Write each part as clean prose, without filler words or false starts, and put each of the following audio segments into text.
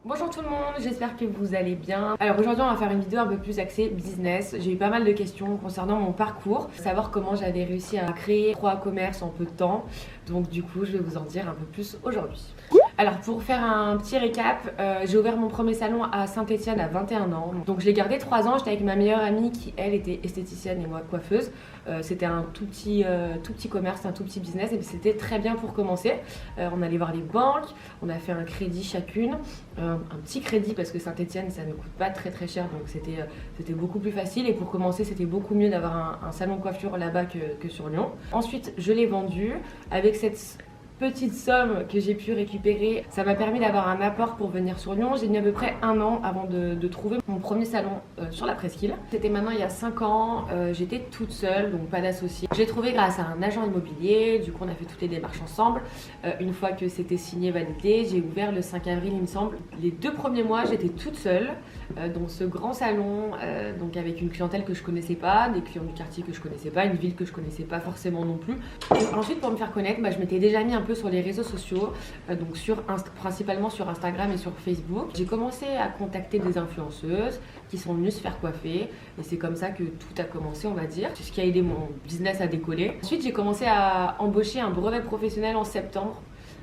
Bonjour tout le monde, j'espère que vous allez bien. Alors aujourd'hui on va faire une vidéo un peu plus axée business. J'ai eu pas mal de questions concernant mon parcours, savoir comment j'avais réussi à créer 3 commerces en peu de temps. Donc du coup je vais vous en dire un peu plus aujourd'hui. Alors pour faire un petit récap, j'ai ouvert mon premier salon à Saint-Etienne à 21 ans. Donc je l'ai gardé 3 ans, j'étais avec ma meilleure amie qui elle était esthéticienne et moi coiffeuse. C'était un tout petit commerce, un tout petit business et c'était très bien pour commencer. On allait voir les banques, on a fait un crédit chacune, un petit crédit parce que Saint-Etienne ça ne coûte pas très cher donc c'était beaucoup plus facile et pour commencer c'était beaucoup mieux d'avoir un salon de coiffure là-bas que sur Lyon. Ensuite je l'ai vendu avec cette petite somme que j'ai pu récupérer, ça m'a permis d'avoir un apport pour venir sur Lyon. J'ai mis à peu près 1 an avant de trouver mon premier salon sur la Presqu'île. C'était maintenant il y a 5 ans, j'étais toute seule, donc pas d'associé. J'ai trouvé grâce à un agent immobilier, du coup on a fait toutes les démarches ensemble. Une fois que c'était signé, validé, j'ai ouvert le 5 avril il me semble. Les 2 premiers mois j'étais toute seule dans ce grand salon, donc avec une clientèle que je connaissais pas, des clients du quartier que je connaissais pas, une ville que je connaissais pas forcément non plus. Et ensuite pour me faire connaître, je m'étais déjà mis un peu sur les réseaux sociaux, donc principalement sur Instagram et sur Facebook. J'ai commencé à contacter des influenceuses qui sont venues se faire coiffer et c'est comme ça que tout a commencé, on va dire. C'est ce qui a aidé mon business à décoller. Ensuite j'ai commencé à embaucher un brevet professionnel en septembre,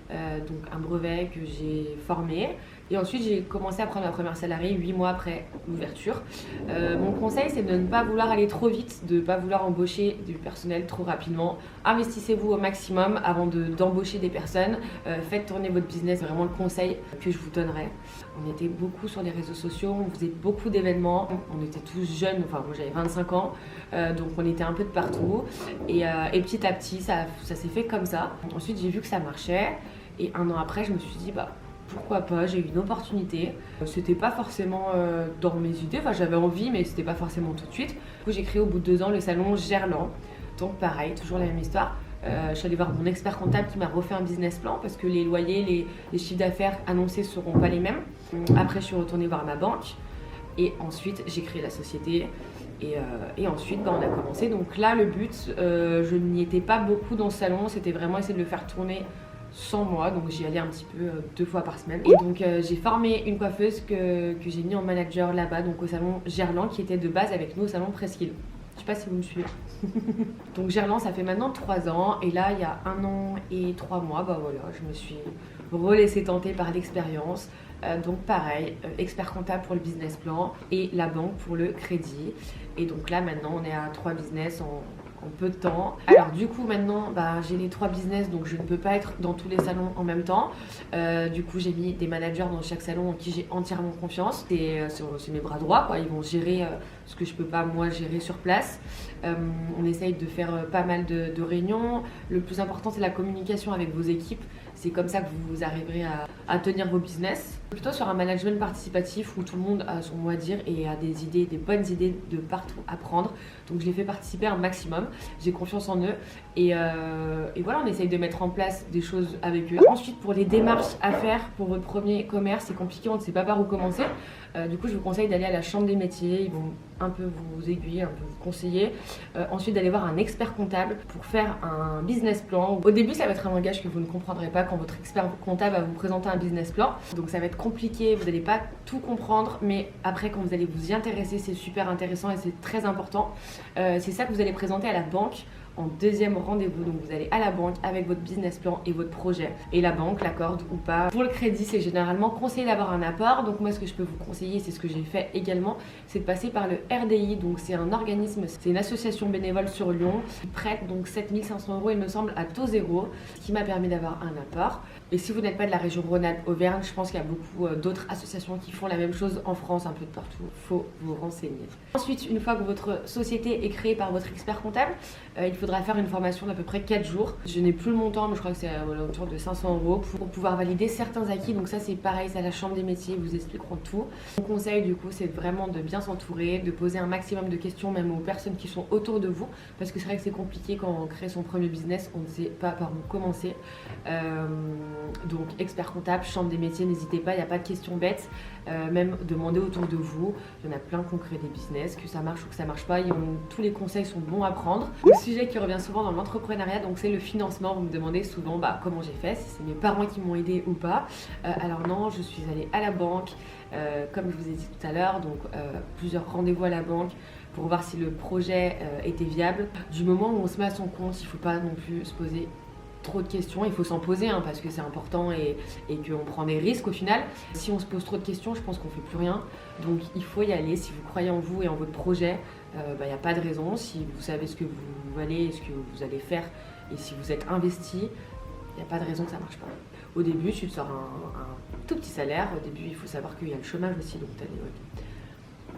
donc un brevet que j'ai formé. Et ensuite, j'ai commencé à prendre ma première salariée 8 mois après l'ouverture. Mon conseil, c'est de ne pas vouloir aller trop vite, de ne pas vouloir embaucher du personnel trop rapidement. Investissez-vous au maximum avant d'embaucher des personnes. Faites tourner votre business, c'est vraiment le conseil que je vous donnerais. On était beaucoup sur les réseaux sociaux, on faisait beaucoup d'événements. On était tous jeunes, enfin moi j'avais 25 ans, donc on était un peu de partout. Et petit à petit, ça s'est fait comme ça. Ensuite, j'ai vu que ça marchait. Et 1 an après, je me suis dit, pourquoi pas, j'ai eu une opportunité. C'était pas forcément dans mes idées, j'avais envie mais c'était pas forcément tout de suite. Du coup j'ai créé au bout de 2 ans le salon Gerland. Donc pareil, toujours la même histoire. Je suis allée voir mon expert comptable qui m'a refait un business plan parce que les loyers, les chiffres d'affaires annoncés seront pas les mêmes. Après je suis retournée voir ma banque et ensuite j'ai créé la société. Et ensuite on a commencé. Donc là le but, je n'y étais pas beaucoup dans ce salon, c'était vraiment essayer de le faire tourner sans moi, donc j'y allais un petit peu 2 fois par semaine. Et donc j'ai formé une coiffeuse que j'ai mis en manager là-bas, donc au salon Gerland qui était de base avec nous au salon Presqu'île. Je sais pas si vous me suivez. Donc Gerland ça fait maintenant 3 ans et là il y a 1 an et 3 mois, voilà, je me suis relaissée tenter par l'expérience. Donc pareil, expert comptable pour le business plan et la banque pour le crédit. Et donc là maintenant on est à 3 business en peu de temps. Alors du coup maintenant j'ai les 3 business donc je ne peux pas être dans tous les salons en même temps. Du coup j'ai mis des managers dans chaque salon en qui j'ai entièrement confiance. C'est mes bras droits quoi. Ils vont gérer ce que je peux pas moi gérer sur place. On essaye de faire pas mal de réunions. Le plus important c'est la communication avec vos équipes. C'est comme ça que vous arriverez à tenir vos business. Plutôt sur un management participatif où tout le monde a son mot à dire et a des idées, des bonnes idées de partout à prendre. Donc je les fais participer un maximum. J'ai confiance en eux et voilà, on essaye de mettre en place des choses avec eux. Ensuite, pour les démarches à faire pour votre premier commerce, c'est compliqué, on ne sait pas par où commencer. Du coup, je vous conseille d'aller à la chambre des métiers. Ils vont un peu vous aiguiller, un peu vous conseiller. Ensuite, d'aller voir un expert comptable pour faire un business plan. Au début, ça va être un langage que vous ne comprendrez pas quand votre expert comptable va vous présenter un business plan. Donc ça va être compliqué, vous n'allez pas tout comprendre, mais après, quand vous allez vous y intéresser, c'est super intéressant et c'est très important. C'est ça que vous allez présenter à la banque en 2e rendez-vous. Donc vous allez à la banque avec votre business plan et votre projet et la banque l'accorde ou pas. Pour le crédit, c'est généralement conseillé d'avoir un apport. Donc moi ce que je peux vous conseiller, c'est ce que j'ai fait également, c'est de passer par le RDI. Donc c'est un organisme, c'est une association bénévole sur Lyon qui prête donc 7 500 € il me semble à taux zéro, ce qui m'a permis d'avoir un apport. Et si vous n'êtes pas de la région Rhône-Alpes-Auvergne, je pense qu'il y a beaucoup d'autres associations qui font la même chose en France, un peu de partout. Faut vous renseigner. Ensuite, une fois que votre société est créée par votre expert comptable, il faudra faire une formation d'à peu près 4 jours. Je n'ai plus le montant, mais je crois que c'est autour de 500 € pour pouvoir valider certains acquis. Donc ça, c'est pareil, c'est à la chambre des métiers, ils vous expliqueront tout. Mon conseil, du coup, c'est vraiment de bien s'entourer, de poser un maximum de questions, même aux personnes qui sont autour de vous. Parce que c'est vrai que c'est compliqué quand on crée son premier business, on ne sait pas par où commencer. Donc expert comptable, chambre des métiers, n'hésitez pas, il n'y a pas de questions bêtes. Même demandez autour de vous. Il y en a plein qui ont créé des business, que ça marche ou que ça marche pas. Tous les conseils sont bons à prendre. Le sujet qui revient souvent dans l'entrepreneuriat, donc c'est le financement. Vous me demandez souvent comment j'ai fait, si c'est mes parents qui m'ont aidé ou pas. Alors non, je suis allée à la banque, comme je vous ai dit tout à l'heure, donc plusieurs rendez-vous à la banque pour voir si le projet était viable. Du moment où on se met à son compte, il ne faut pas non plus se poser trop de questions, il faut s'en poser parce que c'est important et qu'on prend des risques au final. Si on se pose trop de questions, je pense qu'on ne fait plus rien. Donc il faut y aller. Si vous croyez en vous et en votre projet, il n'y a pas de raison. Si vous savez ce que vous valez, ce que vous allez faire et si vous êtes investi, il n'y a pas de raison que ça ne marche pas. Au début, tu te sors un tout petit salaire. Au début, il faut savoir qu'il y a le chômage aussi. Donc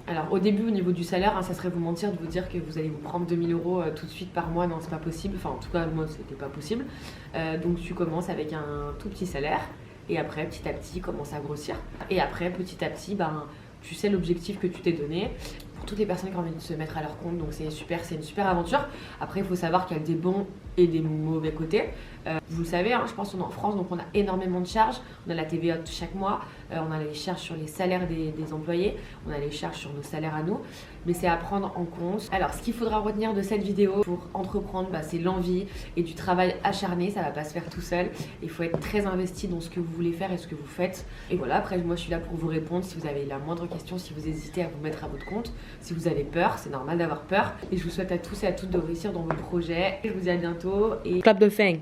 Alors au début au niveau du salaire, ça serait vous mentir de vous dire que vous allez vous prendre 2000 € tout de suite par mois, non c'est pas possible, enfin en tout cas moi c'était pas possible. Donc tu commences avec un tout petit salaire et après petit à petit commence à grossir. Et après petit à petit tu sais l'objectif que tu t'es donné. Pour toutes les personnes qui ont envie de se mettre à leur compte, donc c'est super, c'est une super aventure. Après il faut savoir qu'il y a des bons et des mauvais côtés. Vous le savez, je pense qu'on est en France, donc on a énormément de charges. On a la TVA chaque mois, on a les charges sur les salaires des employés, on a les charges sur nos salaires à nous, mais c'est à prendre en compte. Alors ce qu'il faudra retenir de cette vidéo pour entreprendre, c'est l'envie et du travail acharné, ça va pas se faire tout seul. Il faut être très investi dans ce que vous voulez faire et ce que vous faites. Et voilà, après moi je suis là pour vous répondre si vous avez la moindre question, si vous hésitez à vous mettre à votre compte, si vous avez peur, c'est normal d'avoir peur. Et je vous souhaite à tous et à toutes de réussir dans vos projets. Je vous dis à bientôt et clap de fin.